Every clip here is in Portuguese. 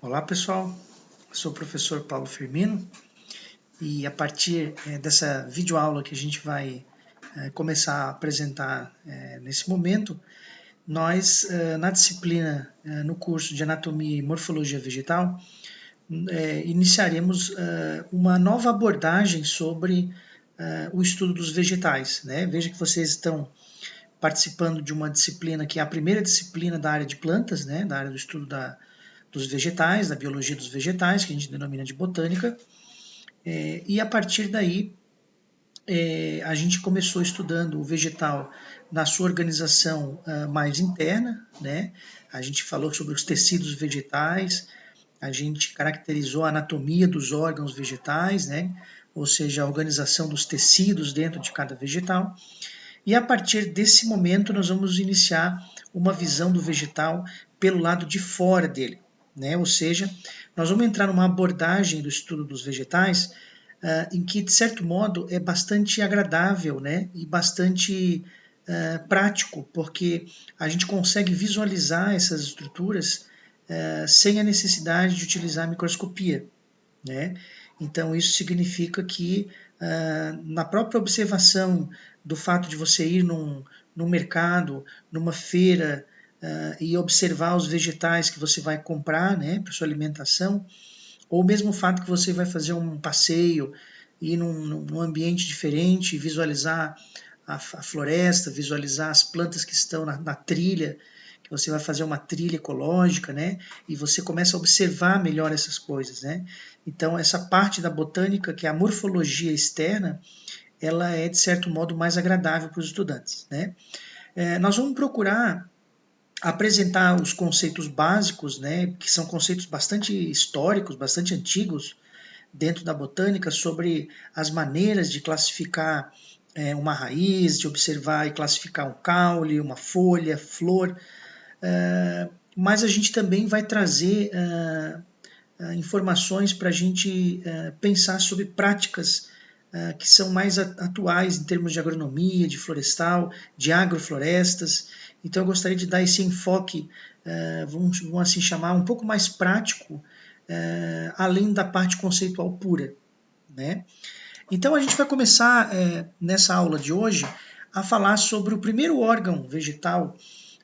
Olá pessoal, eu sou o professor Paulo Firmino e a partir dessa videoaula que a gente vai começar a apresentar nesse momento, nós na disciplina, no curso de Anatomia e Morfologia Vegetal, iniciaremos uma nova abordagem sobre o estudo dos vegetais, né? Veja que vocês estão participando de uma disciplina que é a primeira disciplina da área de plantas, né? Da área do estudo dos vegetais, da biologia dos vegetais, que a gente denomina de botânica, e a partir daí a gente começou estudando o vegetal na sua organização mais interna, né? A gente falou sobre os tecidos vegetais, a gente caracterizou a anatomia dos órgãos vegetais, né? Ou seja, a organização dos tecidos dentro de cada vegetal. E a partir desse momento nós vamos iniciar uma visão do vegetal pelo lado de fora dele, né? Ou seja, nós vamos entrar numa abordagem do estudo dos vegetais em que, de certo modo, é bastante agradável, né? E bastante prático, porque a gente consegue visualizar essas estruturas sem a necessidade de utilizar a microscopia, né? Então, isso significa que na própria observação do fato de você ir num mercado, numa feira, e observar os vegetais que você vai comprar, né, para sua alimentação, ou mesmo o fato que você vai fazer um passeio, ir num ambiente diferente, visualizar a floresta, visualizar as plantas que estão na trilha, que você vai fazer uma trilha ecológica, né? E você começa a observar melhor essas coisas, né? Então, essa parte da botânica, que é a morfologia externa, ela é, de certo modo, mais agradável para os estudantes, né? Nós vamos procurar apresentar os conceitos básicos, né, que são conceitos bastante históricos, bastante antigos dentro da botânica, sobre as maneiras de classificar uma raiz, de observar e classificar um caule, uma folha, flor, mas a gente também vai trazer informações para a gente pensar sobre práticas que são mais atuais em termos de agronomia, de florestal, de agroflorestas. Então eu gostaria de dar esse enfoque, vamos assim chamar, um pouco mais prático, além da parte conceitual pura, né? Então a gente vai começar nessa aula de hoje a falar sobre o primeiro órgão vegetal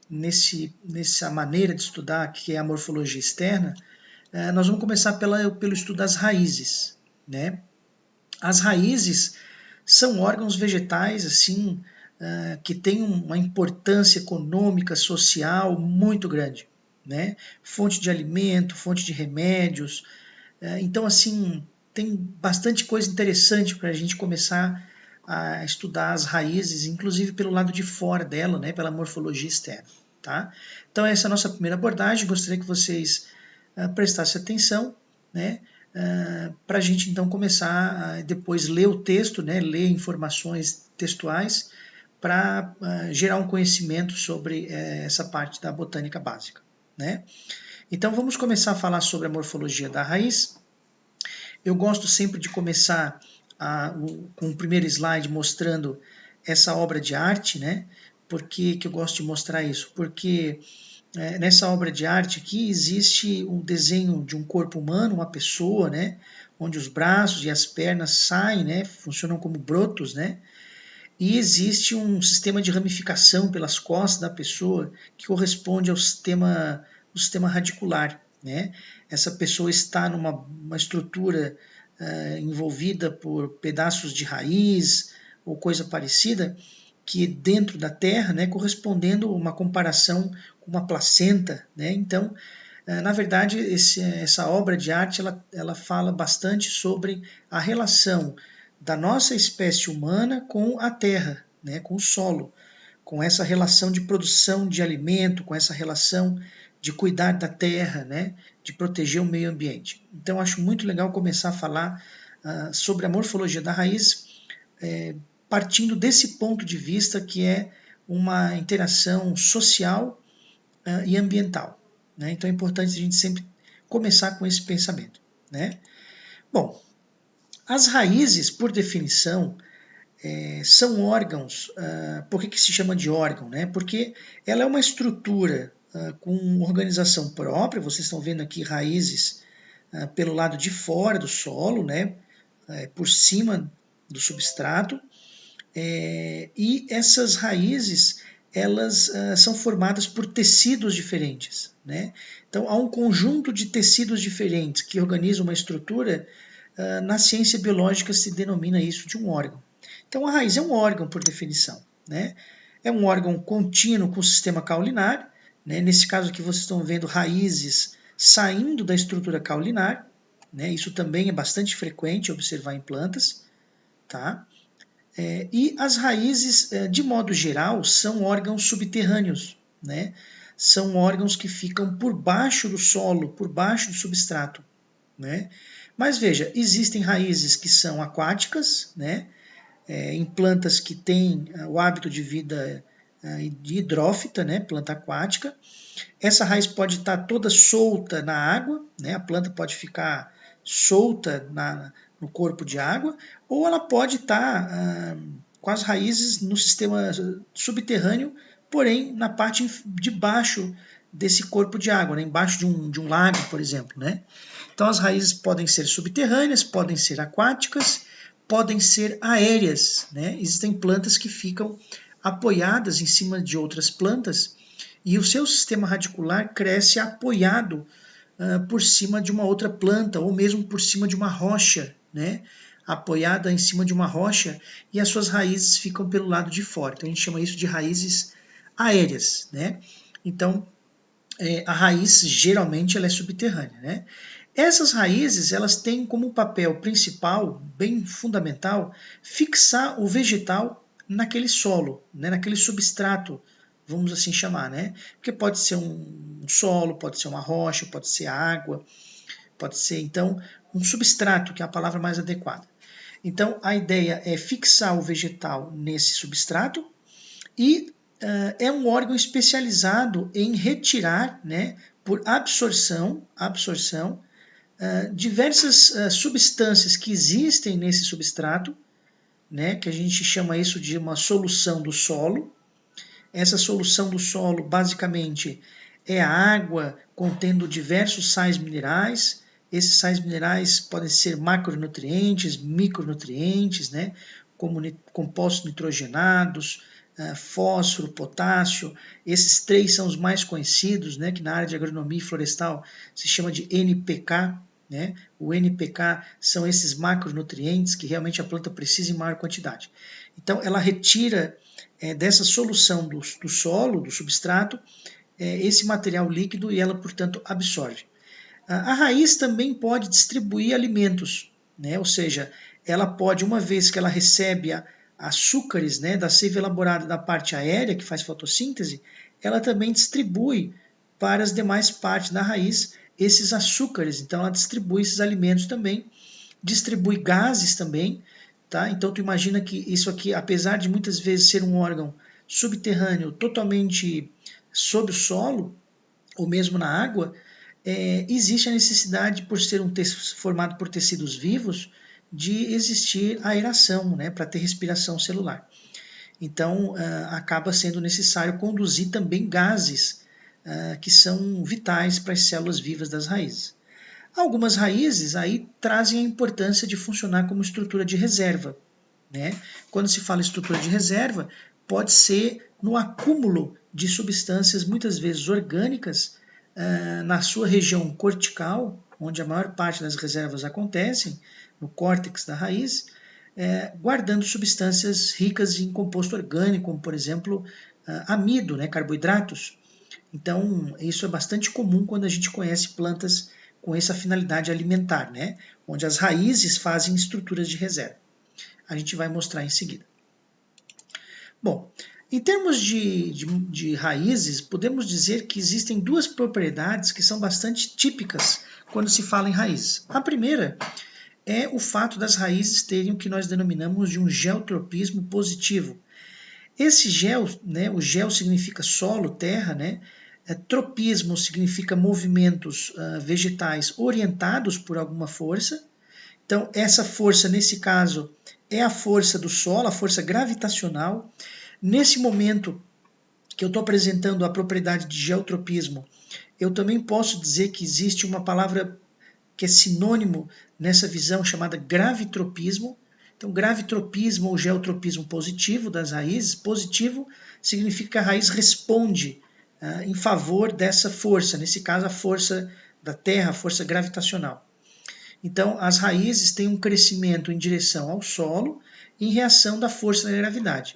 nessa maneira de estudar, que é a morfologia externa. Nós vamos começar pelo estudo das raízes, né? As raízes são órgãos vegetais assim que têm uma importância econômica, social muito grande, né? Fonte de alimento, fonte de remédios. Então, assim, tem bastante coisa interessante para a gente começar a estudar as raízes, inclusive pelo lado de fora dela, né? Pela morfologia externa, tá? Então, essa é a nossa primeira abordagem. Gostaria que vocês prestassem atenção, né? Para a gente então começar a depois ler o texto, né, ler informações textuais para gerar um conhecimento sobre essa parte da botânica básica, né? Então vamos começar a falar sobre a morfologia da raiz. Eu gosto sempre de começar com o primeiro slide mostrando essa obra de arte, né? Por que eu gosto de mostrar isso? Porque nessa obra de arte aqui existe um desenho de um corpo humano, uma pessoa, né, onde os braços e as pernas saem, né, funcionam como brotos, né, e existe um sistema de ramificação pelas costas da pessoa que corresponde ao sistema radicular, né. Essa pessoa está numa estrutura envolvida por pedaços de raiz ou coisa parecida, que dentro da Terra, né, correspondendo a uma comparação com uma placenta, né? Então, na verdade, essa obra de arte ela fala bastante sobre a relação da nossa espécie humana com a Terra, né, com o solo, com essa relação de produção de alimento, com essa relação de cuidar da terra, né, de proteger o meio ambiente. Então, acho muito legal começar a falar sobre a morfologia da raiz, partindo desse ponto de vista que é uma interação social e ambiental, né? Então é importante a gente sempre começar com esse pensamento, né? Bom, as raízes, por definição, são órgãos. Por que se chama de órgão, né? Porque ela é uma estrutura com organização própria. Vocês estão vendo aqui raízes pelo lado de fora do solo, né? Por cima do substrato. E essas raízes, elas são formadas por tecidos diferentes, né? Então, há um conjunto de tecidos diferentes que organizam uma estrutura. Na ciência biológica se denomina isso de um órgão. Então, a raiz é um órgão, por definição, né? É um órgão contínuo com o sistema caulinar, né? Nesse caso aqui vocês estão vendo raízes saindo da estrutura caulinar, né? Isso também é bastante frequente observar em plantas, tá? E as raízes, de modo geral, são órgãos subterrâneos, né? São órgãos que ficam por baixo do solo, por baixo do substrato, né? Mas veja, existem raízes que são aquáticas, né? Em plantas que têm o hábito de vida de hidrófita, né? Planta aquática. Essa raiz pode estar toda solta na água, né? A planta pode ficar solta no corpo de água, ou ela pode estar com as raízes no sistema subterrâneo, porém na parte de baixo desse corpo de água, né? Embaixo de um lago, por exemplo, né? Então as raízes podem ser subterrâneas, podem ser aquáticas, podem ser aéreas, né? Existem plantas que ficam apoiadas em cima de outras plantas e o seu sistema radicular cresce apoiado por cima de uma outra planta ou mesmo por cima de uma rocha, né? Apoiada em cima de uma rocha e as suas raízes ficam pelo lado de fora. Então a gente chama isso de raízes aéreas, né? Então a raiz geralmente ela é subterrânea, né? Essas raízes elas têm como papel principal, bem fundamental, fixar o vegetal naquele solo, né? Naquele substrato, vamos assim chamar, né? Porque pode ser um solo, pode ser uma rocha, pode ser água, pode ser então um substrato, que é a palavra mais adequada. Então a ideia é fixar o vegetal nesse substrato e é um órgão especializado em retirar, né, por absorção, diversas substâncias que existem nesse substrato, né, que a gente chama isso de uma solução do solo. Essa solução do solo, basicamente, é a água contendo diversos sais minerais. Esses sais minerais podem ser macronutrientes, micronutrientes, né, como compostos nitrogenados, fósforo, potássio. Esses três são os mais conhecidos, né, que na área de agronomia florestal se chama de NPK. Né? O NPK são esses macronutrientes que realmente a planta precisa em maior quantidade. Então, ela retira dessa solução do solo, do substrato, esse material líquido e ela, portanto, absorve. A raiz também pode distribuir alimentos, né? Ou seja, ela pode, uma vez que ela recebe açúcares, né, da seiva elaborada da parte aérea, que faz fotossíntese, ela também distribui para as demais partes da raiz esses açúcares. Então, ela distribui esses alimentos também, distribui gases também. Tá? Então, tu imagina que isso aqui, apesar de muitas vezes ser um órgão subterrâneo totalmente sob o solo, ou mesmo na água, existe a necessidade, por ser formado por tecidos vivos, de existir aeração, né, para ter respiração celular. Então, acaba sendo necessário conduzir também gases que são vitais para as células vivas das raízes. Algumas raízes aí trazem a importância de funcionar como estrutura de reserva. Né? Quando se fala em estrutura de reserva, pode ser no acúmulo de substâncias, muitas vezes orgânicas, na sua região cortical, onde a maior parte das reservas acontecem, no córtex da raiz, guardando substâncias ricas em composto orgânico, como por exemplo amido, né, carboidratos. Então, isso é bastante comum quando a gente conhece plantas com essa finalidade alimentar, né, onde as raízes fazem estruturas de reserva. A gente vai mostrar em seguida. Bom, em termos de raízes, podemos dizer que existem duas propriedades que são bastante típicas quando se fala em raízes. A primeira é o fato das raízes terem o que nós denominamos de um geotropismo positivo. Esse gel, né, o gel significa solo, terra, né? Tropismo significa movimentos vegetais orientados por alguma força. Então, essa força, nesse caso, é a força do solo, a força gravitacional. Nesse momento, que eu estou apresentando a propriedade de geotropismo, eu também posso dizer que existe uma palavra que é sinônimo nessa visão chamada gravitropismo. Então, gravitropismo ou geotropismo positivo das raízes, positivo significa que a raiz responde em favor dessa força, nesse caso a força da Terra, a força gravitacional. Então, as raízes têm um crescimento em direção ao solo em reação da força da gravidade.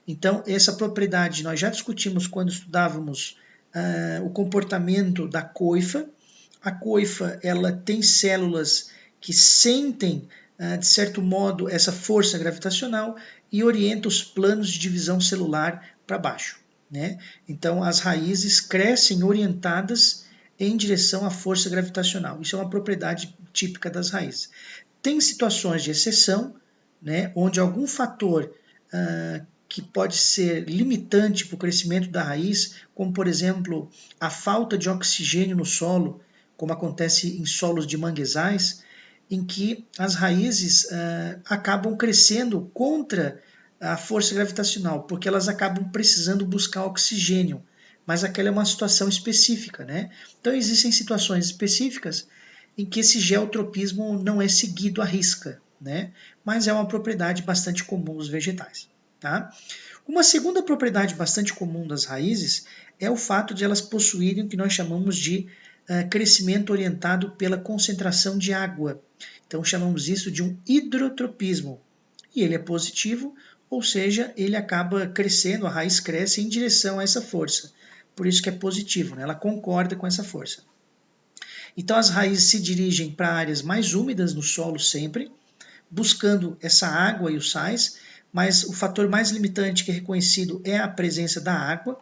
Então, essa propriedade nós já discutimos quando estudávamos o comportamento da coifa. A coifa ela tem células que sentem, de certo modo, essa força gravitacional e orienta os planos de divisão celular para baixo, né? Então, as raízes crescem orientadas em direção à força gravitacional. Isso é uma propriedade típica das raízes. Tem situações de exceção, né, onde algum fator que pode ser limitante para o crescimento da raiz, como por exemplo a falta de oxigênio no solo, como acontece em solos de manguezais, em que as raízes acabam crescendo contra a força gravitacional, porque elas acabam precisando buscar oxigênio, mas aquela é uma situação específica, né? Então existem situações específicas em que esse geotropismo não é seguido à risca, né? Mas é uma propriedade bastante comum dos vegetais. Tá? Uma segunda propriedade bastante comum das raízes é o fato de elas possuírem o que nós chamamos de crescimento orientado pela concentração de água. Então chamamos isso de um hidrotropismo. E ele é positivo, ou seja, ele acaba crescendo, a raiz cresce em direção a essa força. Por isso que é positivo, né? Ela concorda com essa força. Então as raízes se dirigem para áreas mais úmidas no solo sempre, buscando essa água e os sais, mas o fator mais limitante que é reconhecido é a presença da água,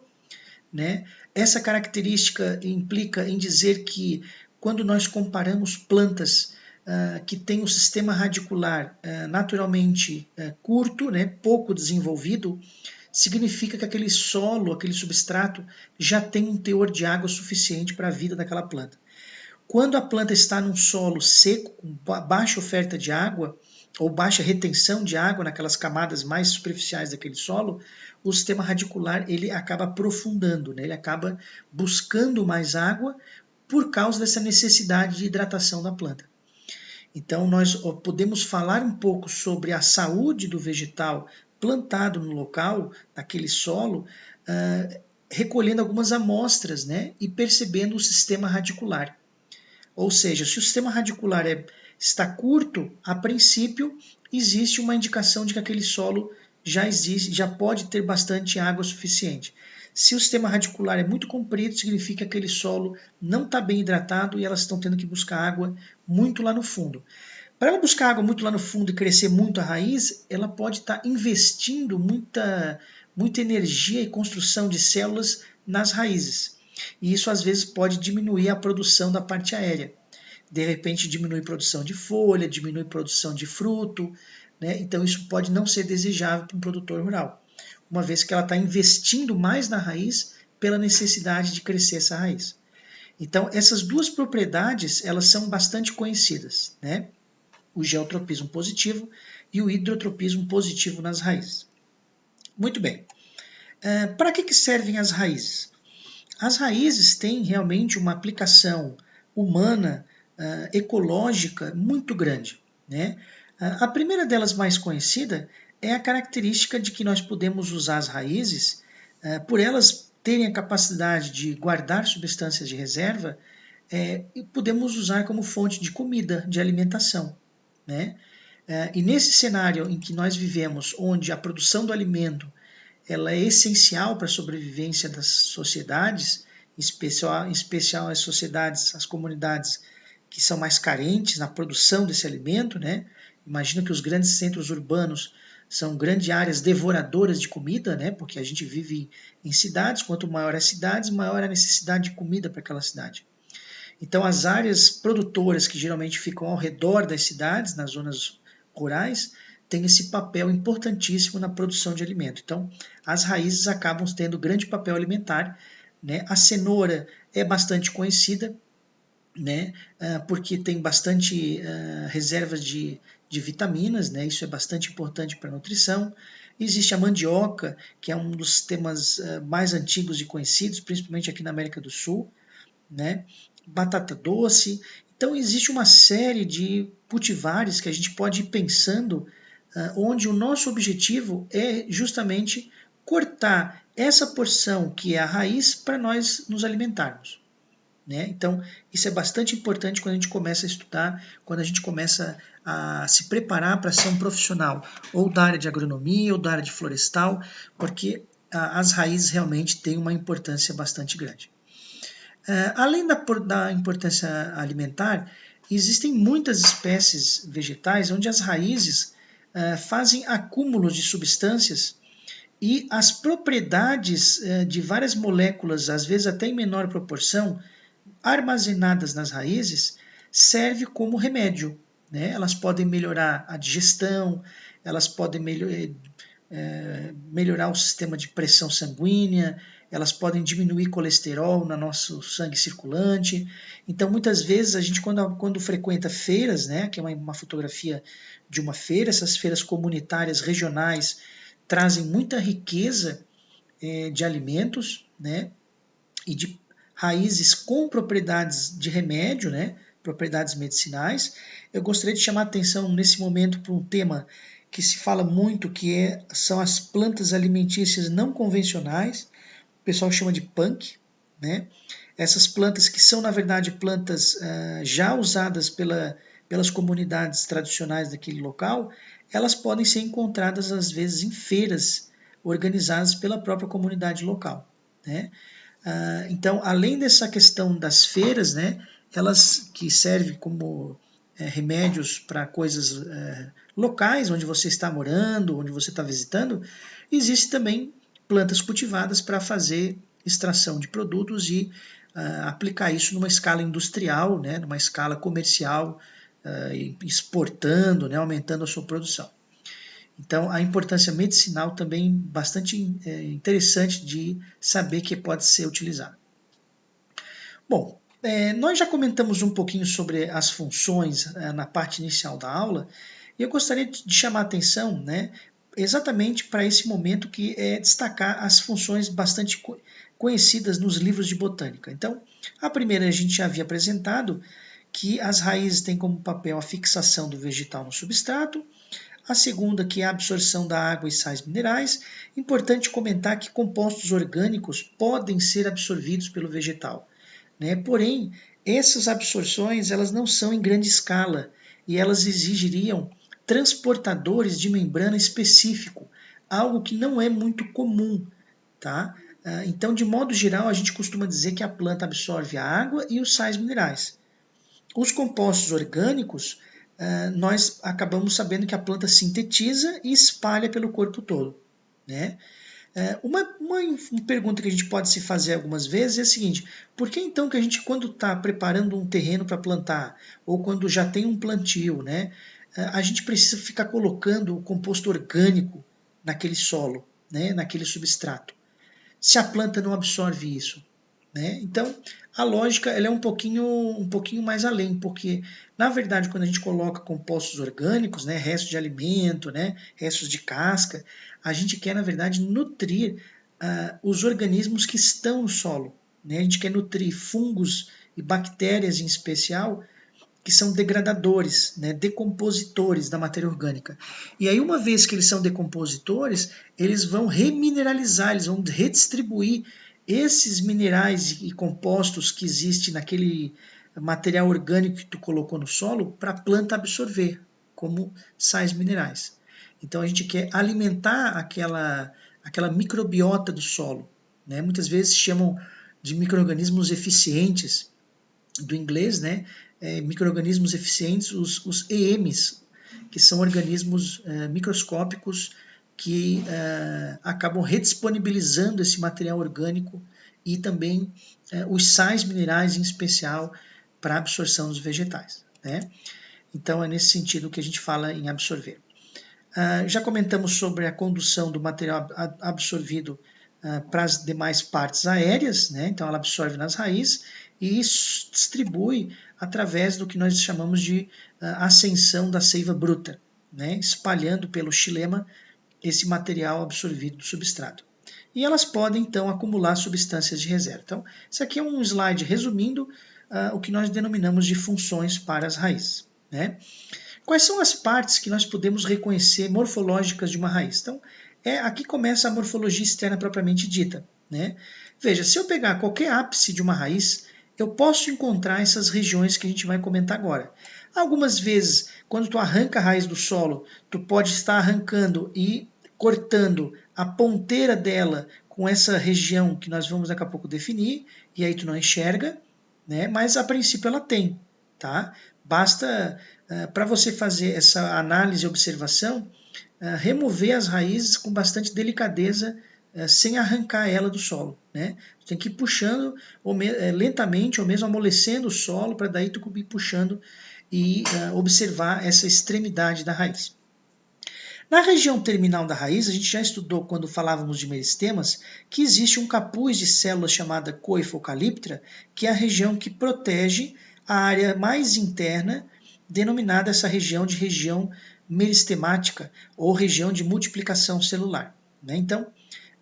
né? Essa característica implica em dizer que quando nós comparamos plantas que têm um sistema radicular naturalmente curto, né, pouco desenvolvido, significa que aquele solo, aquele substrato já tem um teor de água suficiente para a vida daquela planta. Quando a planta está num solo seco, com baixa oferta de água, ou baixa retenção de água naquelas camadas mais superficiais daquele solo, o sistema radicular ele acaba aprofundando, né? Ele acaba buscando mais água por causa dessa necessidade de hidratação da planta. Então nós podemos falar um pouco sobre a saúde do vegetal plantado no local, naquele solo, recolhendo algumas amostras, né? E percebendo o sistema radicular. Ou seja, se o sistema radicular está curto, a princípio existe uma indicação de que aquele solo já pode ter bastante água suficiente. Se o sistema radicular é muito comprido, significa que aquele solo não está bem hidratado e elas estão tendo que buscar água muito lá no fundo. Para ela buscar água muito lá no fundo e crescer muito a raiz, ela pode estar investindo muita energia e construção de células nas raízes. E isso às vezes pode diminuir a produção da parte aérea. De repente diminui a produção de folha, diminui a produção de fruto, né? Então isso pode não ser desejável para um produtor rural, uma vez que ela está investindo mais na raiz pela necessidade de crescer essa raiz. Então essas duas propriedades elas são bastante conhecidas, né? O geotropismo positivo e o hidrotropismo positivo nas raízes. Muito bem. Para que servem as raízes? As raízes têm realmente uma aplicação humana, ecológica, muito grande, né? A primeira delas mais conhecida é a característica de que nós podemos usar as raízes, por elas terem a capacidade de guardar substâncias de reserva, e podemos usar como fonte de comida, de alimentação, né? E nesse cenário em que nós vivemos, onde a produção do alimento ela é essencial para a sobrevivência das sociedades, em especial as sociedades, as comunidades que são mais carentes na produção desse alimento, né? Imagina que os grandes centros urbanos são grandes áreas devoradoras de comida, né? Porque a gente vive em cidades, quanto maior as cidades, maior a necessidade de comida para aquela cidade. Então as áreas produtoras que geralmente ficam ao redor das cidades, nas zonas rurais, tem esse papel importantíssimo na produção de alimento. Então, as raízes acabam tendo grande papel alimentar, né? A cenoura é bastante conhecida, né? Porque tem bastante reservas de vitaminas, né? Isso é bastante importante para a nutrição. Existe a mandioca, que é um dos temas mais antigos e conhecidos, principalmente aqui na América do Sul, né? Batata doce. Então existe uma série de cultivares que a gente pode ir pensando, onde o nosso objetivo é justamente cortar essa porção que é a raiz para nós nos alimentarmos. Né? Então, isso é bastante importante quando a gente começa a estudar, quando a gente começa a se preparar para ser um profissional, ou da área de agronomia, ou da área de florestal, porque as raízes realmente têm uma importância bastante grande. Além da importância alimentar, existem muitas espécies vegetais onde as raízes fazem acúmulos de substâncias e as propriedades de várias moléculas, às vezes até em menor proporção, armazenadas nas raízes, serve como remédio. Né? Elas podem melhorar a digestão, elas podem melhorar o sistema de pressão sanguínea, elas podem diminuir colesterol no nosso sangue circulante. Então, muitas vezes, a gente, quando frequenta feiras, né, que é uma fotografia de uma feira, essas feiras comunitárias regionais trazem muita riqueza de alimentos, né, e de raízes com propriedades de remédio, né, propriedades medicinais. Eu gostaria de chamar a atenção nesse momento para um tema que se fala muito, que são as plantas alimentícias não convencionais, o pessoal chama de punk, né? Essas plantas que são, na verdade, plantas já usadas pelas comunidades tradicionais daquele local, elas podem ser encontradas, às vezes, em feiras organizadas pela própria comunidade local, né? Então, além dessa questão das feiras, né, elas que servem como remédios para coisas locais, onde você está morando, onde você está visitando, existe também plantas cultivadas para fazer extração de produtos e aplicar isso numa escala industrial, né, numa escala comercial, exportando, né, aumentando a sua produção. Então, a importância medicinal também bastante interessante de saber que pode ser utilizada. Bom, nós já comentamos um pouquinho sobre as funções na parte inicial da aula, e eu gostaria de chamar a atenção, né, exatamente para esse momento, que é destacar as funções bastante conhecidas nos livros de botânica. Então, a primeira a gente já havia apresentado, que as raízes têm como papel a fixação do vegetal no substrato. A segunda, que é a absorção da água e sais minerais. Importante comentar que compostos orgânicos podem ser absorvidos pelo vegetal, né? Porém, essas absorções elas não são em grande escala e elas exigiriam transportadores de membrana específico, algo que não é muito comum, tá? Então, de modo geral, a gente costuma dizer que a planta absorve a água e os sais minerais. Os compostos orgânicos, nós acabamos sabendo que a planta sintetiza e espalha pelo corpo todo, né? Uma pergunta que a gente pode se fazer algumas vezes é a seguinte: por que então que a gente, quando está preparando um terreno para plantar, ou quando já tem um plantio, né, a gente precisa ficar colocando o composto orgânico naquele solo, né, naquele substrato, se a planta não absorve isso? Né? Então, a lógica ela é um pouquinho mais além, porque, na verdade, quando a gente coloca compostos orgânicos, né, restos de alimento, né, restos de casca, a gente quer, na verdade, nutrir os organismos que estão no solo. Né? A gente quer nutrir fungos e bactérias, em especial, que são degradadores, né, decompositores da matéria orgânica. E aí, uma vez que eles são decompositores, eles vão remineralizar, eles vão redistribuir esses minerais e compostos que existem naquele material orgânico que tu colocou no solo para a planta absorver, como sais minerais. Então, a gente quer alimentar aquela microbiota do solo. Né? Muitas vezes chamam de micro-organismos eficientes, do inglês, né? Micro-organismos eficientes, os EMs, que são organismos microscópicos que acabam redisponibilizando esse material orgânico e também os sais minerais, em especial, para a absorção dos vegetais. Né? Então, é nesse sentido que a gente fala em absorver. Já comentamos sobre a condução do material absorvido para as demais partes aéreas, né? Então ela absorve nas raízes e distribui através do que nós chamamos de ascensão da seiva bruta, né? Espalhando pelo xilema esse material absorvido do substrato. E elas podem, então, acumular substâncias de reserva. Então, esse aqui é um slide resumindo o que nós denominamos de funções para as raízes, né? Quais são as partes que nós podemos reconhecer morfológicas de uma raiz? Então, aqui começa a morfologia externa propriamente dita, né? Veja, se eu pegar qualquer ápice de uma raiz, eu posso encontrar essas regiões que a gente vai comentar agora. Algumas vezes, quando tu arranca a raiz do solo, tu pode estar arrancando e cortando a ponteira dela com essa região que nós vamos daqui a pouco definir, e aí tu não enxerga, né? Mas a princípio ela tem, tá? Basta, para você fazer essa análise e observação, remover as raízes com bastante delicadeza, sem arrancar ela do solo, né? Você tem que ir puxando lentamente ou mesmo amolecendo o solo para daí tu ir puxando e observar essa extremidade da raiz. Na região terminal da raiz, a gente já estudou quando falávamos de meristemas que existe um capuz de células chamada coifa ou calíptera, que é a região que protege a área mais interna, denominada essa região de região meristemática ou região de multiplicação celular, né? Então,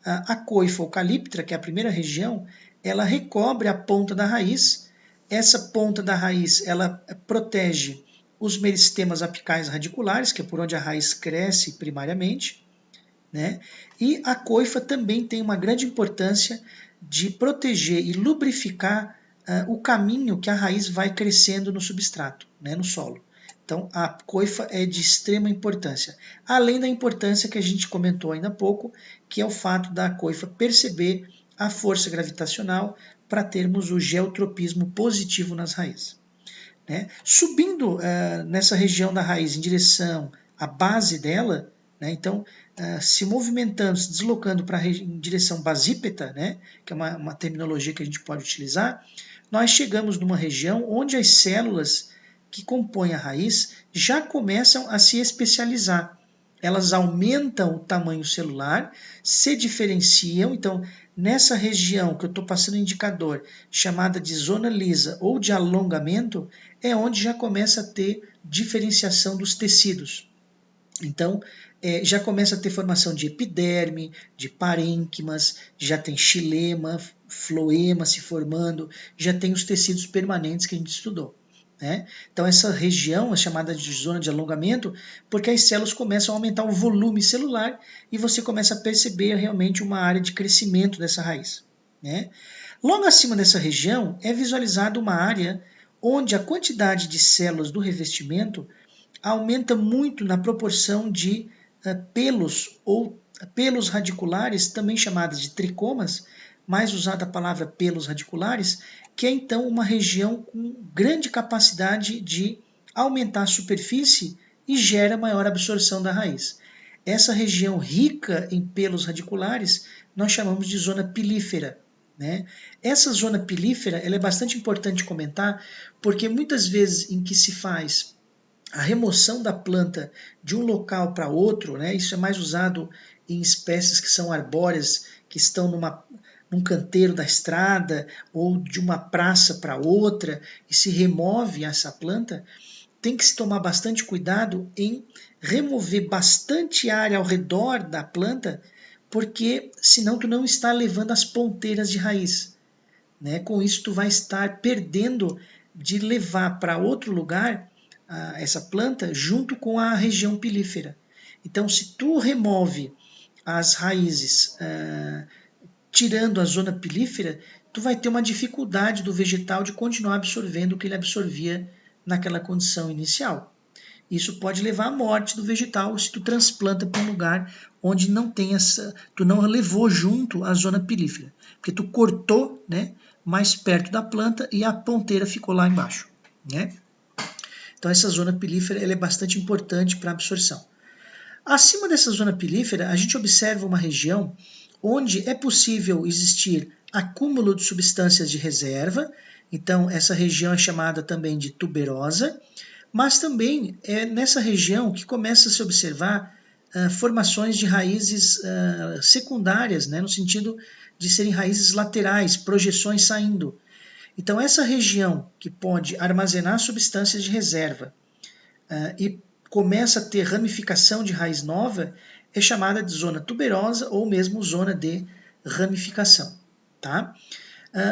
a coifa ou calíptera, que é a primeira região, ela recobre a ponta da raiz. Essa ponta da raiz ela protege os meristemas apicais radiculares, que é por onde a raiz cresce primariamente, né? E a coifa também tem uma grande importância de proteger e lubrificar o caminho que a raiz vai crescendo no substrato, né, no solo. Então, a coifa é de extrema importância, além da importância que a gente comentou ainda há pouco, que é o fato da coifa perceber a força gravitacional para termos o geotropismo positivo nas raízes, né? Subindo nessa região da raiz em direção à base dela, né? Então, se movimentando, se deslocando em direção basípeta, né? Que é uma terminologia que a gente pode utilizar, nós chegamos numa região onde as células que compõem a raiz já começam a se especializar. Elas aumentam o tamanho celular, se diferenciam. Então, nessa região que eu estou passando o indicador, chamada de zona lisa ou de alongamento, é onde já começa a ter diferenciação dos tecidos. Então, já começa a ter formação de epiderme, de parênquimas, já tem xilema, floema se formando, já tem os tecidos permanentes que a gente estudou, né? Então, essa região é chamada de zona de alongamento porque as células começam a aumentar o volume celular e você começa a perceber realmente uma área de crescimento dessa raiz, né? Logo acima dessa região é visualizada uma área onde a quantidade de células do revestimento aumenta muito na proporção de pelos ou pelos radiculares, também chamadas de tricomas, mais usada a palavra pelos radiculares, que é então uma região com grande capacidade de aumentar a superfície e gera maior absorção da raiz. Essa região rica em pelos radiculares nós chamamos de zona pilífera, né? Essa zona pilífera ela é bastante importante comentar, porque muitas vezes em que se faz a remoção da planta de um local para outro, né, isso é mais usado em espécies que são arbóreas, que estão num canteiro da estrada ou de uma praça para outra e se remove essa planta, tem que se tomar bastante cuidado em remover bastante área ao redor da planta, porque senão tu não está levando as ponteiras de raiz, né? Com isso tu vai estar perdendo de levar para outro lugar essa planta junto com a região pilífera. Então, se tu remove as raízes, tirando a zona pilífera, tu vai ter uma dificuldade do vegetal de continuar absorvendo o que ele absorvia naquela condição inicial. Isso pode levar à morte do vegetal se tu transplanta para um lugar onde não tem tu não levou junto a zona pilífera, porque tu cortou, né, mais perto da planta e a ponteira ficou lá embaixo, né? Então essa zona pilífera ela é bastante importante para a absorção. Acima dessa zona pilífera, a gente observa uma região onde é possível existir acúmulo de substâncias de reserva. Então essa região é chamada também de tuberosa, mas também é nessa região que começa a se observar formações de raízes secundárias, né, no sentido de serem raízes laterais, projeções saindo. Então, essa região que pode armazenar substâncias de reserva e começa a ter ramificação de raiz nova, é chamada de zona tuberosa ou mesmo zona de ramificação. Tá?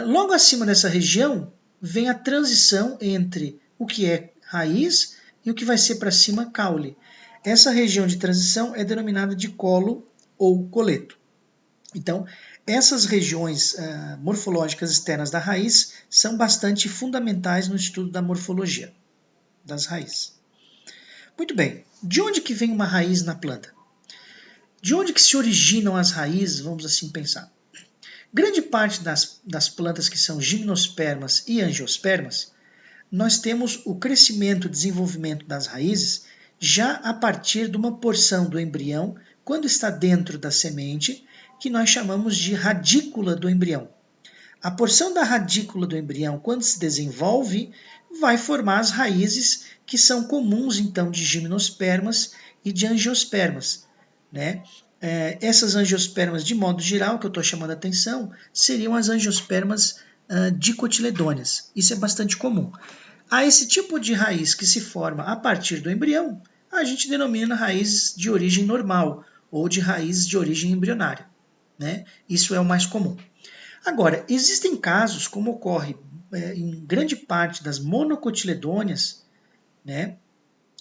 Logo acima dessa região vem a transição entre o que é raiz e o que vai ser para cima caule. Essa região de transição é denominada de colo ou coleto. Então, essas regiões morfológicas externas da raiz são bastante fundamentais no estudo da morfologia das raízes. Muito bem, de onde que vem uma raiz na planta? De onde que se originam as raízes, vamos assim pensar? Grande parte das plantas que são gimnospermas e angiospermas, nós temos o crescimento e desenvolvimento das raízes já a partir de uma porção do embrião, quando está dentro da semente, que nós chamamos de radícula do embrião. A porção da radícula do embrião, quando se desenvolve, vai formar as raízes que são comuns, então, de gimnospermas e de angiospermas, né? Essas angiospermas, de modo geral, que eu estou chamando a atenção, seriam as angiospermas dicotiledôneas. Isso é bastante comum. A esse tipo de raiz que se forma a partir do embrião, a gente denomina raízes de origem normal ou de raízes de origem embrionária, né? Isso é o mais comum. Agora, existem casos, como ocorre em grande parte das monocotiledôneas, né?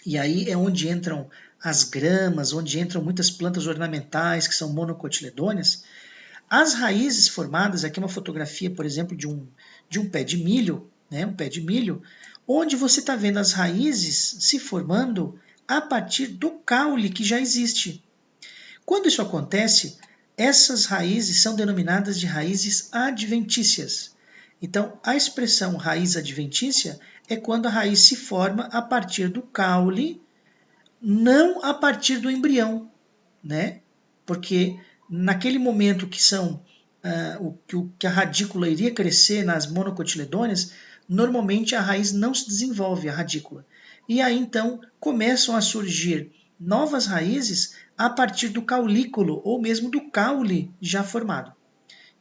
E aí é onde entram as gramas, onde entram muitas plantas ornamentais que são monocotiledôneas. As raízes formadas, aqui é uma fotografia, por exemplo, de um pé de milho, né? Um pé de milho, onde você está vendo as raízes se formando a partir do caule que já existe. Quando isso acontece, essas raízes são denominadas de raízes adventícias. Então, a expressão raiz adventícia é quando a raiz se forma a partir do caule, não a partir do embrião, né? Porque naquele momento que que a radícula iria crescer nas monocotiledôneas, normalmente a raiz não se desenvolve, a radícula. E aí então começam a surgir novas raízes a partir do caulículo ou mesmo do caule já formado.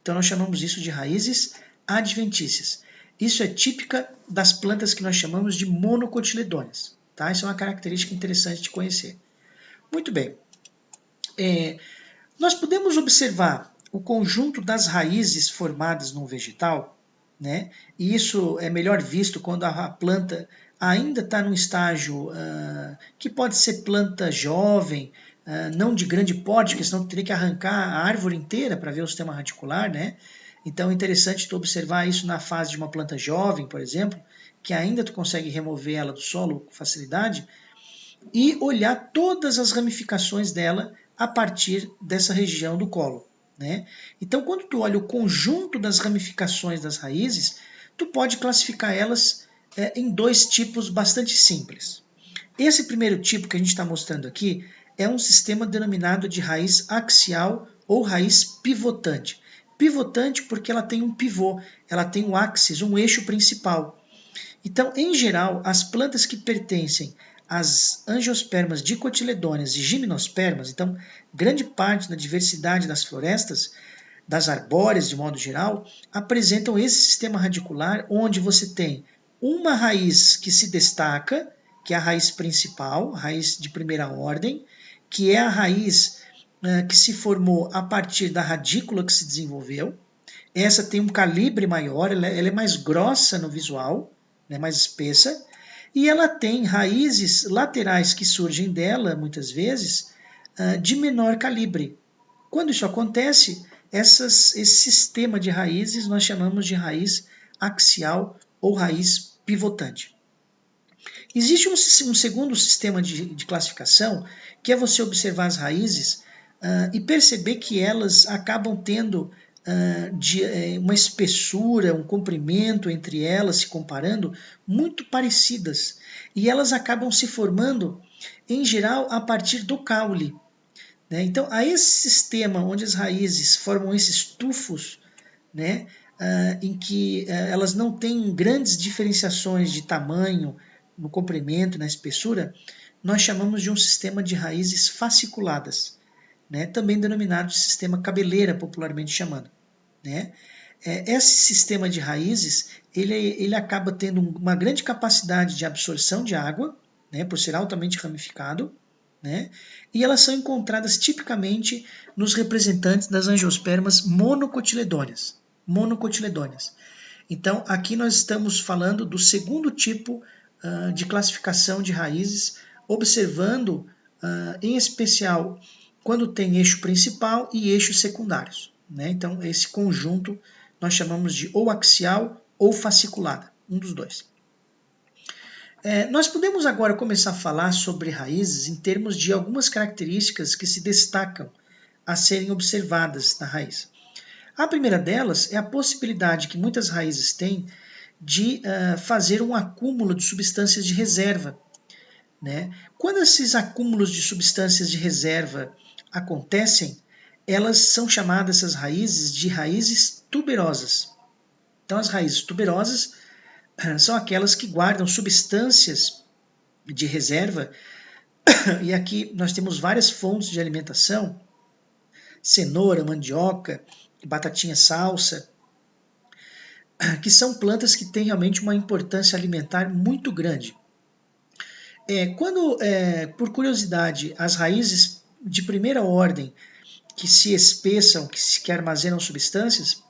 Então nós chamamos isso de raízes adventícias. Isso é típica das plantas que nós chamamos de monocotiledôneas. Tá? Isso é uma característica interessante de conhecer. Muito bem. Nós podemos observar o conjunto das raízes formadas num vegetal, né? E isso é melhor visto quando a planta ainda está num estágio que pode ser planta jovem, não de grande porte, porque senão teria que arrancar a árvore inteira para ver o sistema radicular, né? Então é interessante tu observar isso na fase de uma planta jovem, por exemplo, que ainda tu consegue remover ela do solo com facilidade, e olhar todas as ramificações dela a partir dessa região do colo, né? Então, quando tu olha o conjunto das ramificações das raízes, tu pode classificar elas em dois tipos bastante simples. Esse primeiro tipo que a gente está mostrando aqui é um sistema denominado de raiz axial ou raiz pivotante. Pivotante porque ela tem um pivô, ela tem um axis, um eixo principal. Então, em geral, as plantas que pertencem às angiospermas dicotiledôneas e gimnospermas, então, grande parte da diversidade das florestas, das arbóreas de modo geral, apresentam esse sistema radicular onde você tem uma raiz que se destaca, que é a raiz principal, a raiz de primeira ordem, que é a raiz que se formou a partir da radícula que se desenvolveu. Essa tem um calibre maior, ela é mais grossa no visual, né, mais espessa, e ela tem raízes laterais que surgem dela, muitas vezes, de menor calibre. Quando isso acontece, esse sistema de raízes nós chamamos de raiz axial ou raiz pivotante. Existe um segundo sistema de classificação, que é você observar as raízes e perceber que elas acabam tendo uma espessura, um comprimento entre elas, se comparando, muito parecidas. E elas acabam se formando, em geral, a partir do caule. Né? Então, a esse sistema onde as raízes formam esses tufos, né, em que elas não têm grandes diferenciações de tamanho, no comprimento, na espessura, nós chamamos de um sistema de raízes fasciculadas, né, também denominado de sistema cabeleira, popularmente chamando. Né? Esse sistema de raízes ele acaba tendo uma grande capacidade de absorção de água, né, por ser altamente ramificado, né? E elas são encontradas tipicamente nos representantes das angiospermas monocotiledôneas. Então, aqui nós estamos falando do segundo tipo de classificação de raízes, observando, em especial, quando tem eixo principal e eixos secundários, né? Então, esse conjunto nós chamamos de ou axial ou fasciculada, um dos dois. Nós podemos agora começar a falar sobre raízes em termos de algumas características que se destacam a serem observadas na raiz. A primeira delas é a possibilidade que muitas raízes têm de fazer um acúmulo de substâncias de reserva, né? Quando esses acúmulos de substâncias de reserva acontecem, elas são chamadas, essas raízes, de raízes tuberosas. Então, as raízes tuberosas são aquelas que guardam substâncias de reserva, e aqui nós temos várias fontes de alimentação: cenoura, mandioca, batatinha salsa, que são plantas que têm realmente uma importância alimentar muito grande. Quando, por curiosidade, as raízes de primeira ordem que se espessam, que armazenam substâncias,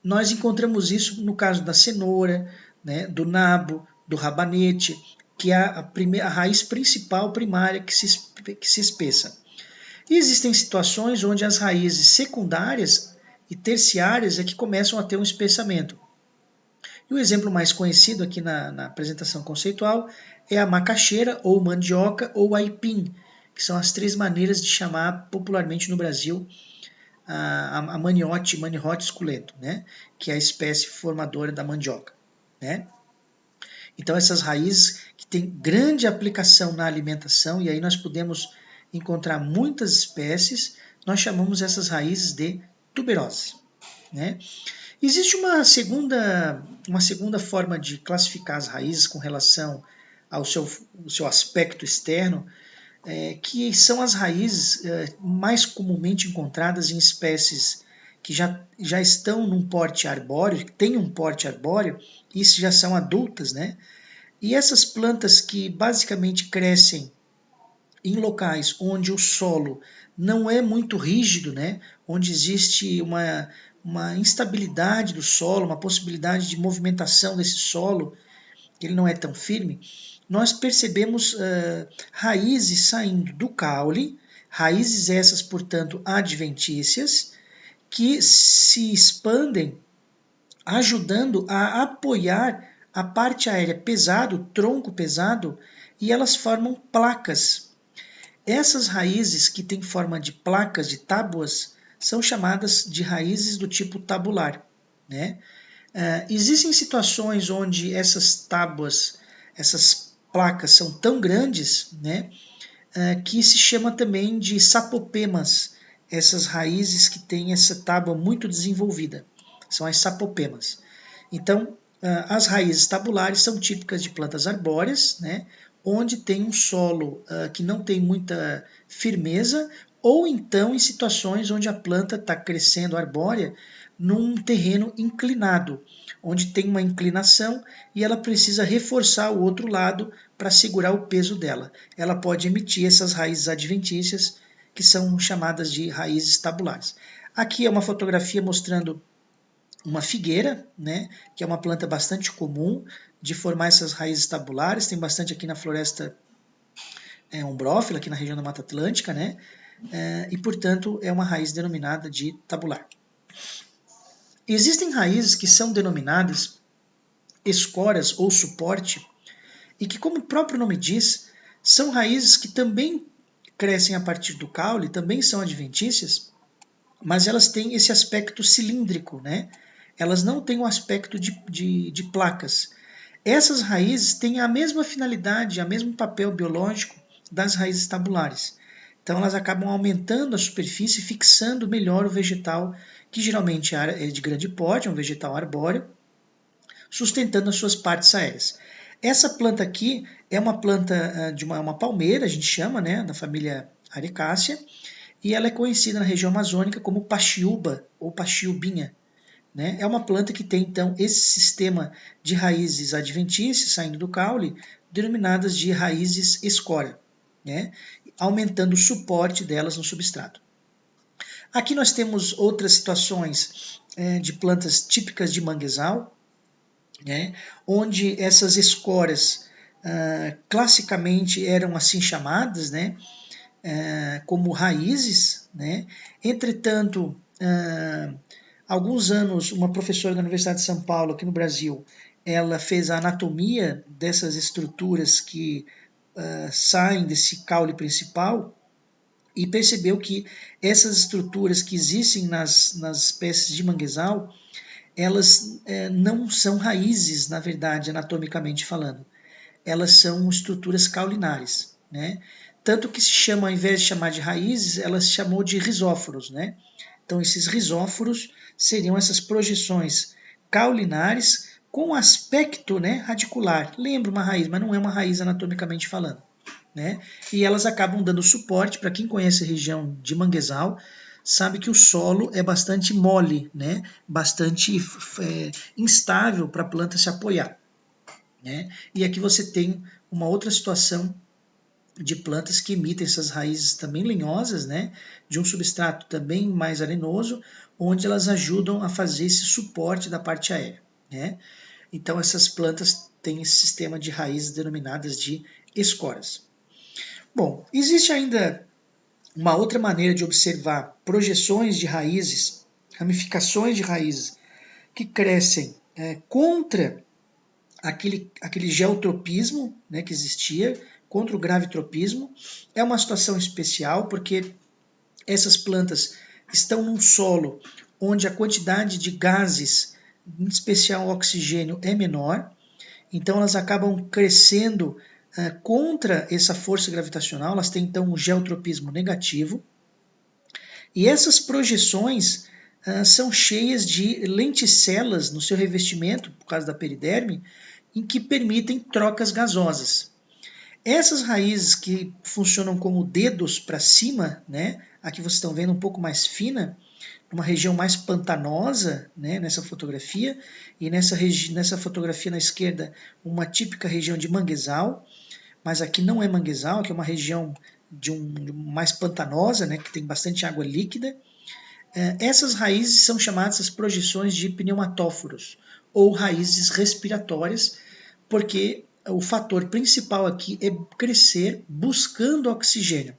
nós encontramos isso no caso da cenoura, né, do nabo, do rabanete, que é a raiz principal, primária, que se espessa. E existem situações onde as raízes secundárias e terciárias é que começam a ter um espessamento. E o exemplo mais conhecido aqui na apresentação conceitual é a macaxeira, ou mandioca, ou aipim, que são as três maneiras de chamar popularmente no Brasil a maniote esculeto, né? Que é a espécie formadora da mandioca, né? Então essas raízes que têm grande aplicação na alimentação, e aí nós podemos encontrar muitas espécies, nós chamamos essas raízes de tuberosas, né? Existe uma segunda forma de classificar as raízes com relação ao seu aspecto externo, que são as raízes mais comumente encontradas em espécies que já estão num porte arbóreo, que têm um porte arbóreo, e já são adultas, né? E essas plantas que basicamente crescem em locais onde o solo não é muito rígido, né? Onde existe uma instabilidade do solo, uma possibilidade de movimentação desse solo, ele não é tão firme, nós percebemos raízes saindo do caule, raízes essas, portanto, adventícias, que se expandem, ajudando a apoiar a parte aérea pesada, o tronco pesado, e elas formam placas. Essas raízes que têm forma de placas, de tábuas, são chamadas de raízes do tipo tabular, né? Existem situações onde essas tábuas, essas placas são tão grandes, né, que se chama também de sapopemas, essas raízes que têm essa tábua muito desenvolvida, são as sapopemas. Então, as raízes tabulares são típicas de plantas arbóreas, né, onde tem um solo que não tem muita firmeza, ou então em situações onde a planta está crescendo arbórea num terreno inclinado, onde tem uma inclinação e ela precisa reforçar o outro lado para segurar o peso dela. Ela pode emitir essas raízes adventícias, que são chamadas de raízes tabulares. Aqui é uma fotografia mostrando uma figueira, né, que é uma planta bastante comum de formar essas raízes tabulares, tem bastante aqui na floresta umbrófila, aqui na região da Mata Atlântica, né, e portanto é uma raiz denominada de tabular. Existem raízes que são denominadas escoras ou suporte, e que, como o próprio nome diz, são raízes que também crescem a partir do caule, também são adventícias, mas elas têm esse aspecto cilíndrico, né? Elas não têm o aspecto de placas. Essas raízes têm a mesma finalidade, o mesmo papel biológico das raízes tabulares. Então elas acabam aumentando a superfície, fixando melhor o vegetal, que geralmente é de grande porte, é um vegetal arbóreo, sustentando as suas partes aéreas. Essa planta aqui é uma planta de uma palmeira, a gente chama, né, da família Aricácea, e ela é conhecida na região amazônica como paxiúba ou paxiubinha, né? É uma planta que tem, então, esse sistema de raízes adventícias saindo do caule, denominadas de raízes escora. né, aumentando o suporte delas no substrato. Aqui nós temos outras situações de plantas típicas de manguezal, né, onde essas escoras classicamente eram assim chamadas, né, como raízes, né. Entretanto, alguns anos, uma professora da Universidade de São Paulo, aqui no Brasil, ela fez a anatomia dessas estruturas que saem desse caule principal e percebeu que essas estruturas que existem nas espécies de manguezal, elas não são raízes, na verdade, anatomicamente falando. Elas são estruturas caulinares, né? Tanto que se chama, ao invés de chamar de raízes, ela se chamou de rizóforos, né? Então, esses rizóforos seriam essas projeções caulinares com aspecto, né, radicular. Lembra uma raiz, mas não é uma raiz anatomicamente falando, né? E elas acabam dando suporte. Para quem conhece a região de manguezal, sabe que o solo é bastante mole, né? Bastante instável para a planta se apoiar, né? E aqui você tem uma outra situação de plantas que emitem essas raízes também lenhosas, né, de um substrato também mais arenoso, onde elas ajudam a fazer esse suporte da parte aérea, né? Então essas plantas têm esse sistema de raízes denominadas de escoras. Bom, existe ainda uma outra maneira de observar projeções de raízes, ramificações de raízes que crescem contra aquele geotropismo, né, que existia, contra o gravitropismo. É uma situação especial porque essas plantas estão num solo onde a quantidade de gases, em especial oxigênio, é menor, então elas acabam crescendo contra essa força gravitacional, elas têm então um geotropismo negativo, e essas projeções são cheias de lenticelas no seu revestimento, por causa da periderme, em que permitem trocas gasosas. Essas raízes que funcionam como dedos para cima, né? Aqui vocês estão vendo um pouco mais fina, uma região mais pantanosa, né, nessa fotografia, e nessa fotografia na esquerda uma típica região de manguezal, mas aqui não é manguezal, aqui é uma região mais pantanosa, né, que tem bastante água líquida. Essas raízes são chamadas as projeções de pneumatóforos, ou raízes respiratórias, porque o fator principal aqui é crescer buscando oxigênio,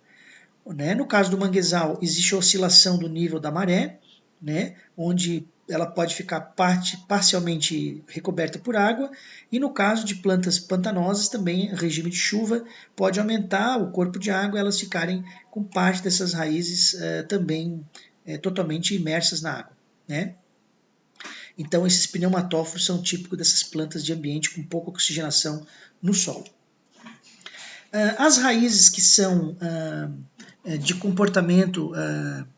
né? No caso do manguezal, existe a oscilação do nível da maré, né? Onde ela pode ficar parcialmente recoberta por água, e no caso de plantas pantanosas também, regime de chuva pode aumentar o corpo de água e elas ficarem com parte dessas raízes também totalmente imersas na água, né? Então esses pneumatóforos são típicos dessas plantas de ambiente com pouca oxigenação no solo. As raízes que são de comportamento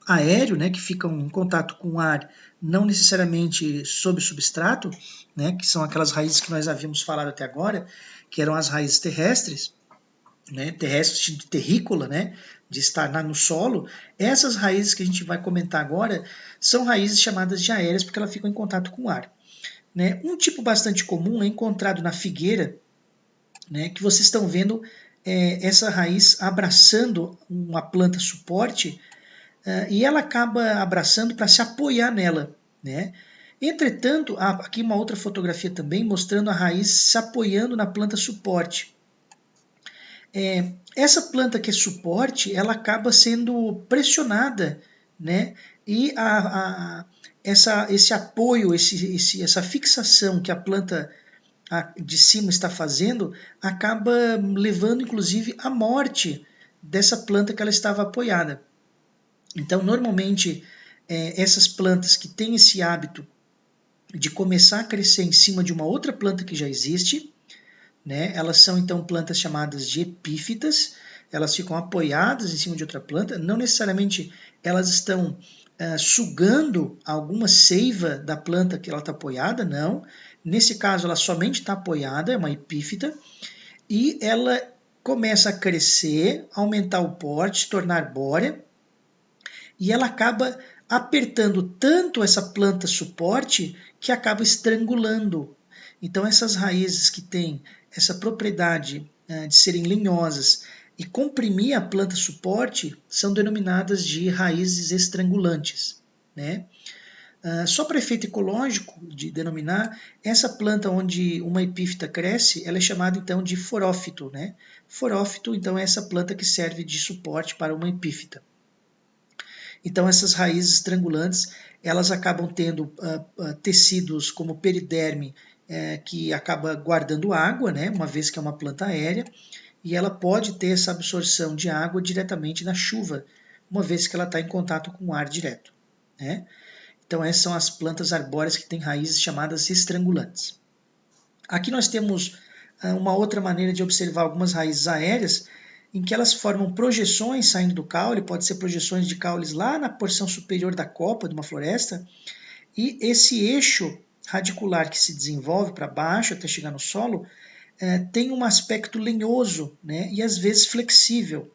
aéreo, né, que ficam em contato com o ar, não necessariamente sob substrato, né, que são aquelas raízes que nós havíamos falado até agora, que eram as raízes terrestres, né, terrestres de terrícola, né, de estar no solo. Essas raízes que a gente vai comentar agora são raízes chamadas de aéreas porque elas ficam em contato com o ar, né. Um tipo bastante comum é encontrado na figueira, né, que vocês estão vendo essa raiz abraçando uma planta suporte e ela acaba abraçando para se apoiar nela, né? Entretanto, aqui uma outra fotografia também mostrando a raiz se apoiando na planta suporte. Essa planta que é suporte, ela acaba sendo pressionada, né? E esse apoio, essa fixação que a planta de cima está fazendo, acaba levando inclusive à morte dessa planta que ela estava apoiada. Então, normalmente, essas plantas que têm esse hábito de começar a crescer em cima de uma outra planta que já existe, né, elas são então plantas chamadas de epífitas, elas ficam apoiadas em cima de outra planta, não necessariamente elas estão sugando alguma seiva da planta que ela está apoiada, não. Nesse caso, ela somente está apoiada, é uma epífita, e ela começa a crescer, aumentar o porte, se tornar arbórea, e ela acaba apertando tanto essa planta suporte que acaba estrangulando. Então essas raízes que têm essa propriedade de serem lenhosas, e comprimir a planta suporte são denominadas de raízes estrangulantes, né? Só para efeito ecológico de denominar, essa planta onde uma epífita cresce, ela é chamada então de forófito, né? Forófito, então, é essa planta que serve de suporte para uma epífita. Então, essas raízes estrangulantes, elas acabam tendo tecidos como periderme, que acaba guardando água, né? Uma vez que é uma planta aérea, e ela pode ter essa absorção de água diretamente da chuva, uma vez que ela está em contato com o ar direto, né? Então essas são as plantas arbóreas que têm raízes chamadas estrangulantes. Aqui nós temos uma outra maneira de observar algumas raízes aéreas, em que elas formam projeções saindo do caule, pode ser projeções de caules lá na porção superior da copa de uma floresta, e esse eixo radicular que se desenvolve para baixo até chegar no solo, tem um aspecto lenhoso, né, e às vezes flexível.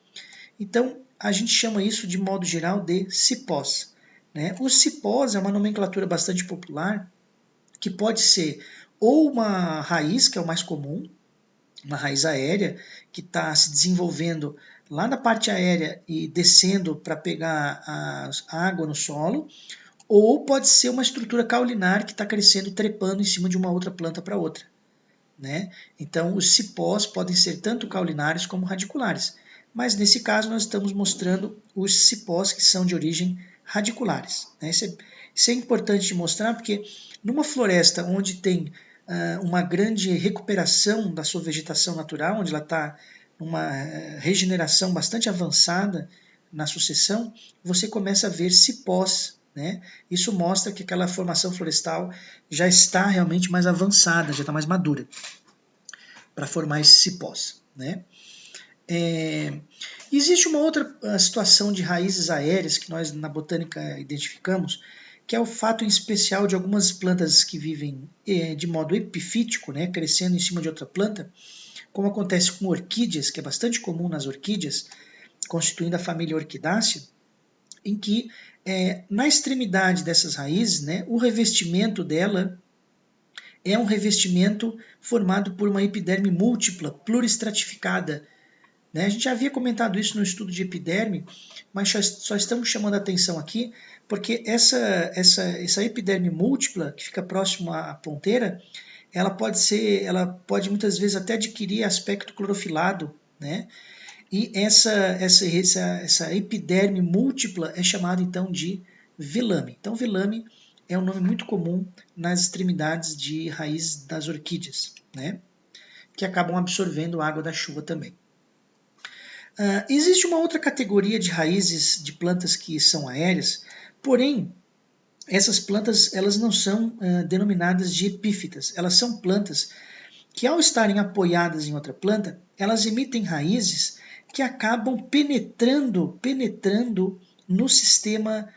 Então a gente chama isso de modo geral de cipós. Né? O cipós é uma nomenclatura bastante popular, que pode ser ou uma raiz, que é o mais comum, uma raiz aérea, que está se desenvolvendo lá na parte aérea e descendo para pegar a água no solo, ou pode ser uma estrutura caulinar que está crescendo, trepando em cima de uma outra planta para outra. Né? Então, os cipós podem ser tanto caulinares como radiculares, mas nesse caso nós estamos mostrando os cipós que são de origem radiculares. Né? Isso é importante de mostrar porque numa floresta onde tem uma grande recuperação da sua vegetação natural, onde ela está numa regeneração bastante avançada na sucessão, você começa a ver cipós. Né? Isso mostra que aquela formação florestal já está realmente mais avançada, já está mais madura para formar esses cipós. Né? Existe uma outra situação de raízes aéreas que nós na botânica identificamos, que é o fato em especial de algumas plantas que vivem de modo epifítico, né, crescendo em cima de outra planta, como acontece com orquídeas, que é bastante comum nas orquídeas, constituindo a família Orquidácea, em que na extremidade dessas raízes, né, o revestimento dela é um revestimento formado por uma epiderme múltipla, pluristratificada. Né? A gente já havia comentado isso no estudo de epiderme, mas só estamos chamando a atenção aqui porque essa epiderme múltipla, que fica próximo à ponteira, ela pode muitas vezes até adquirir aspecto clorofilado, né? E essa epiderme múltipla é chamada então de velame. Então velame é um nome muito comum nas extremidades de raízes das orquídeas, né? Que acabam absorvendo a água da chuva também. Existe uma outra categoria de raízes de plantas que são aéreas, porém essas plantas elas não são denominadas de epífitas, elas são plantas que ao estarem apoiadas em outra planta, elas emitem raízes que acabam penetrando no sistema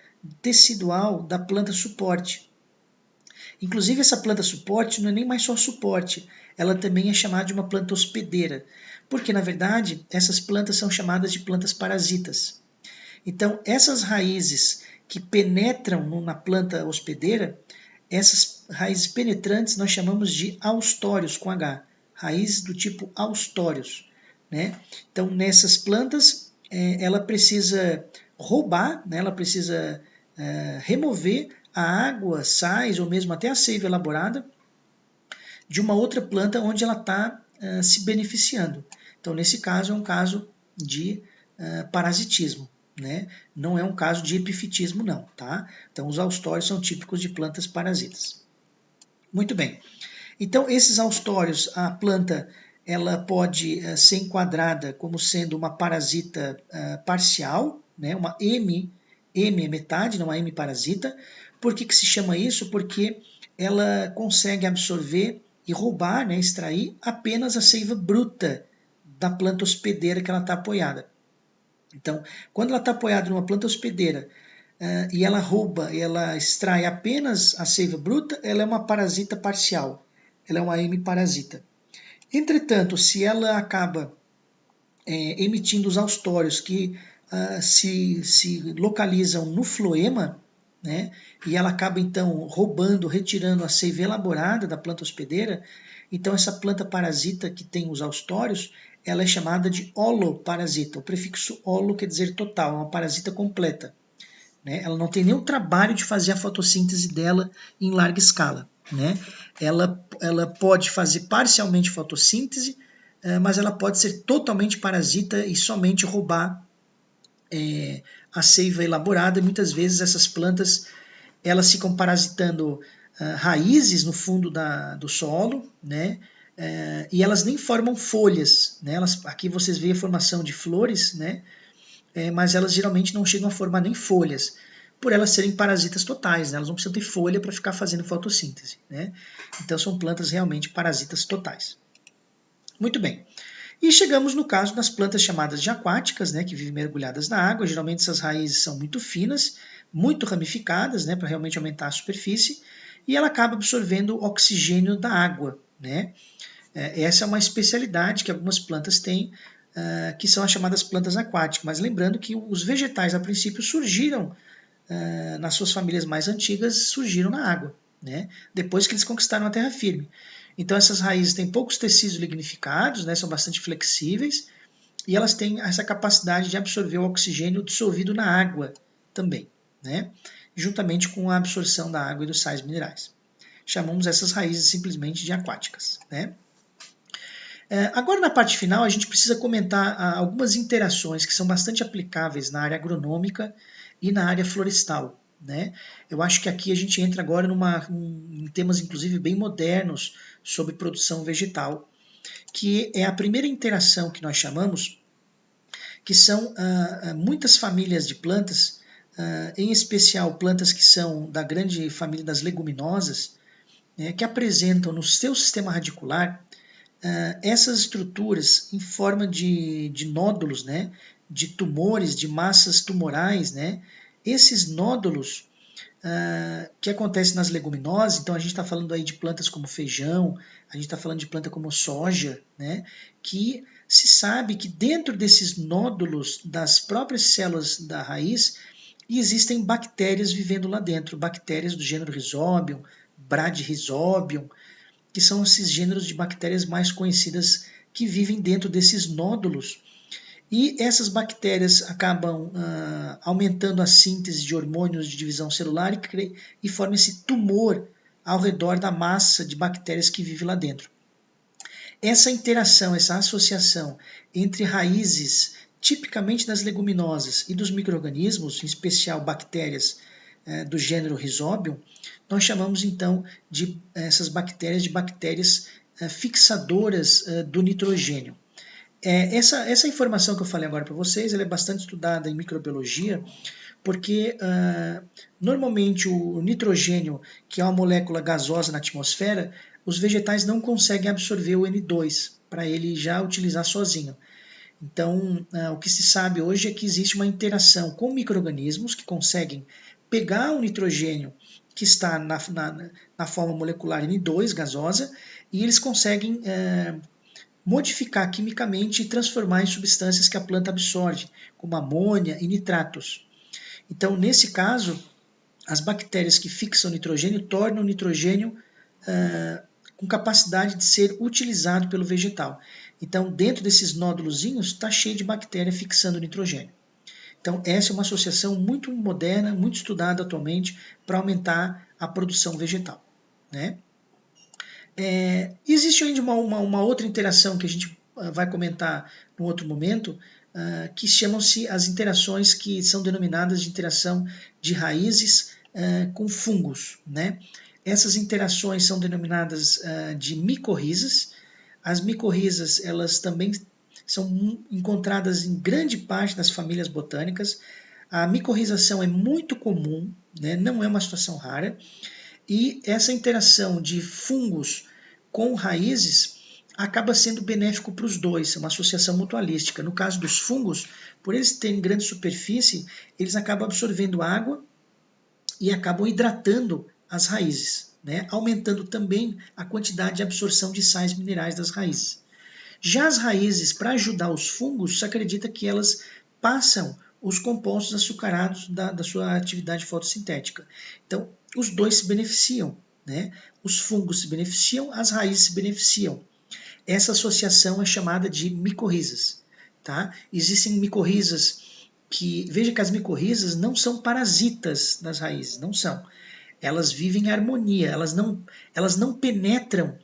tecidual da planta suporte. Inclusive essa planta suporte não é nem mais só suporte, ela também é chamada de uma planta hospedeira, porque na verdade essas plantas são chamadas de plantas parasitas. Então essas raízes que penetram na planta hospedeira, essas raízes penetrantes nós chamamos de austórios com H, raízes do tipo austórios. Né? Então nessas plantas ela precisa roubar, né? Ela precisa remover a água, sais ou mesmo até a seiva elaborada de uma outra planta onde ela está se beneficiando. Então, nesse caso, é um caso de parasitismo, né? Não é um caso de epifitismo, não. Tá? Então, os austórios são típicos de plantas parasitas. Muito bem. Então, esses austórios, a planta ela pode ser enquadrada como sendo uma parasita parcial, né? Uma M é metade, não é M parasita. Por que se chama isso? Porque ela consegue absorver e roubar, né, extrair apenas a seiva bruta da planta hospedeira que ela está apoiada. Então, quando ela está apoiada numa planta hospedeira e ela rouba, ela extrai apenas a seiva bruta, ela é uma parasita parcial, ela é uma hemiparasita. Entretanto, se ela acaba emitindo os austórios que se localizam no floema, né? E ela acaba então roubando, retirando a seiva elaborada da planta hospedeira. Então essa planta parasita que tem os austórios, ela é chamada de holoparasita. O prefixo holo quer dizer total, é uma parasita completa, né? Ela não tem nenhum trabalho de fazer a fotossíntese dela em larga escala, né? Ela pode fazer parcialmente fotossíntese, mas ela pode ser totalmente parasita e somente roubar a seiva elaborada. E muitas vezes essas plantas elas ficam parasitando raízes no fundo do solo, né? E elas nem formam folhas, né? Aqui vocês veem a formação de flores, né? Mas elas geralmente não chegam a formar nem folhas, por elas serem parasitas totais, né? Elas não precisam ter folha para ficar fazendo fotossíntese, né? Então são plantas realmente parasitas totais. Muito bem. E chegamos no caso das plantas chamadas de aquáticas, né, que vivem mergulhadas na água. Geralmente essas raízes são muito finas, muito ramificadas, né, para realmente aumentar a superfície, e ela acaba absorvendo oxigênio da água, né? Essa é uma especialidade que algumas plantas têm, que são as chamadas plantas aquáticas. Mas lembrando que os vegetais, a princípio, surgiram, nas suas famílias mais antigas, surgiram na água, né? Depois que eles conquistaram a terra firme. Então essas raízes têm poucos tecidos lignificados, né? São bastante flexíveis, e elas têm essa capacidade de absorver o oxigênio dissolvido na água também, né? Juntamente com a absorção da água e dos sais minerais. Chamamos essas raízes simplesmente de aquáticas, né? Agora, na parte final, a gente precisa comentar algumas interações que são bastante aplicáveis na área agronômica e na área florestal, né? Eu acho que aqui a gente entra agora em temas, inclusive, bem modernos sobre produção vegetal, que é a primeira interação que nós chamamos, que são muitas famílias de plantas, em especial plantas que são da grande família das leguminosas, né, que apresentam no seu sistema radicular essas estruturas em forma de nódulos, né, de tumores, de massas tumorais, né, esses nódulos que acontecem nas leguminosas. Então a gente está falando aí de plantas como feijão, a gente está falando de planta como soja, né, que se sabe que dentro desses nódulos das próprias células da raiz existem bactérias vivendo lá dentro, bactérias do gênero Rhizobium, Bradyrhizobium, que são esses gêneros de bactérias mais conhecidas que vivem dentro desses nódulos. E essas bactérias acabam aumentando a síntese de hormônios de divisão celular e formam esse tumor ao redor da massa de bactérias que vive lá dentro. Essa interação, essa associação entre raízes, tipicamente das leguminosas, e dos micro-organismos, em especial bactérias do gênero Rhizobium, nós chamamos então de essas bactérias de bactérias fixadoras do nitrogênio. Essa informação que eu falei agora para vocês, ela é bastante estudada em microbiologia, porque normalmente o nitrogênio, que é uma molécula gasosa na atmosfera, os vegetais não conseguem absorver o N2 para ele já utilizar sozinho. Então, o que se sabe hoje é que existe uma interação com micro-organismos que conseguem pegar o nitrogênio que está na forma molecular N2 gasosa, e eles conseguem modificar quimicamente e transformar em substâncias que a planta absorve, como amônia e nitratos. Então, nesse caso, as bactérias que fixam o nitrogênio tornam o nitrogênio com capacidade de ser utilizado pelo vegetal. Então, dentro desses nódulozinhos, está cheio de bactéria fixando o nitrogênio. Então, essa é uma associação muito moderna, muito estudada atualmente para aumentar a produção vegetal, né? Existe ainda uma outra interação que a gente vai comentar num outro momento, que chamam-se as interações que são denominadas de interação de raízes com fungos, né? Essas interações são denominadas de micorrizas. As micorrizas, elas também são encontradas em grande parte das famílias botânicas. A micorrização é muito comum, né? Não é uma situação rara. E essa interação de fungos com raízes acaba sendo benéfico para os dois, é uma associação mutualística. No caso dos fungos, por eles terem grande superfície, eles acabam absorvendo água e acabam hidratando as raízes, né? Aumentando também a quantidade de absorção de sais minerais das raízes. Já as raízes, para ajudar os fungos, se acredita que elas passam os compostos açucarados da sua atividade fotossintética. Então, os dois se beneficiam, né? Os fungos se beneficiam, as raízes se beneficiam. Essa associação é chamada de micorrizas. Tá? Existem micorrizas que... Veja que as micorrizas não são parasitas das raízes, não são. Elas vivem em harmonia, elas não penetram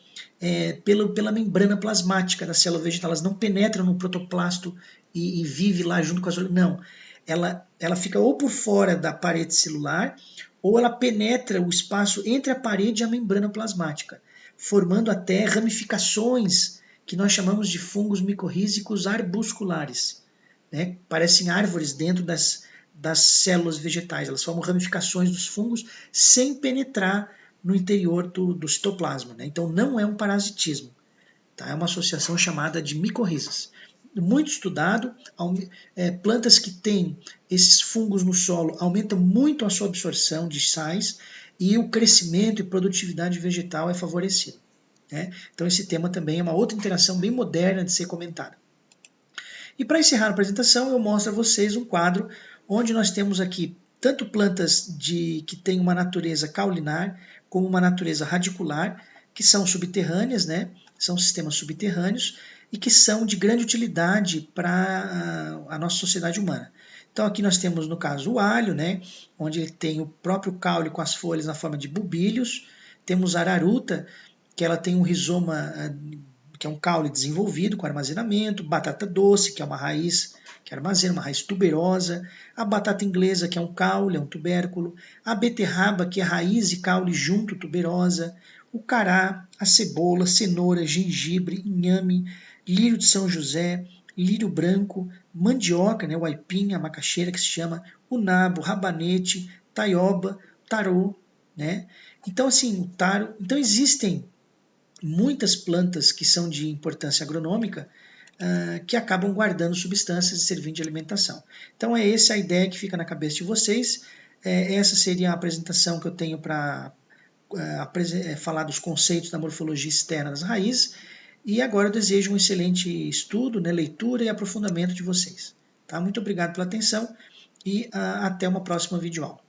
pela membrana plasmática da célula vegetal, elas não penetram no protoplasto e vive lá junto com as outras. Não, ela fica ou por fora da parede celular, ou ela penetra o espaço entre a parede e a membrana plasmática, formando até ramificações que nós chamamos de fungos micorrízicos arbusculares. Né? Parecem árvores dentro das células vegetais, elas formam ramificações dos fungos sem penetrar no interior do citoplasma. Né? Então não é um parasitismo, tá? É uma associação chamada de micorrizas. Muito estudado, plantas que têm esses fungos no solo aumentam muito a sua absorção de sais e o crescimento e produtividade vegetal é favorecido. Né? Então esse tema também é uma outra interação bem moderna de ser comentada. E para encerrar a apresentação, eu mostro a vocês um quadro onde nós temos aqui tanto plantas que têm uma natureza caulinar, como uma natureza radicular, que são subterrâneas, né? São sistemas subterrâneos, e que são de grande utilidade para a nossa sociedade humana. Então aqui nós temos, no caso, o alho, né? Onde ele tem o próprio caule com as folhas na forma de bulbilhos. Temos a araruta, que ela tem um rizoma que é um caule desenvolvido com armazenamento, batata doce, que é uma raiz que armazena, uma raiz tuberosa, a batata inglesa, que é um caule, é um tubérculo, a beterraba, que é raiz e caule junto, tuberosa, o cará, a cebola, cenoura, gengibre, inhame, lírio de São José, lírio branco, mandioca, né, o aipim, a macaxeira que se chama, o nabo, rabanete, taioba, tarô, né? Então, assim, o taro... Então, existem muitas plantas que são de importância agronômica que acabam guardando substâncias e servindo de alimentação. Então é essa a ideia que fica na cabeça de vocês. Essa seria a apresentação que eu tenho para falar dos conceitos da morfologia externa das raízes. E agora eu desejo um excelente estudo, né, leitura e aprofundamento de vocês. Tá? Muito obrigado pela atenção e até uma próxima videoaula.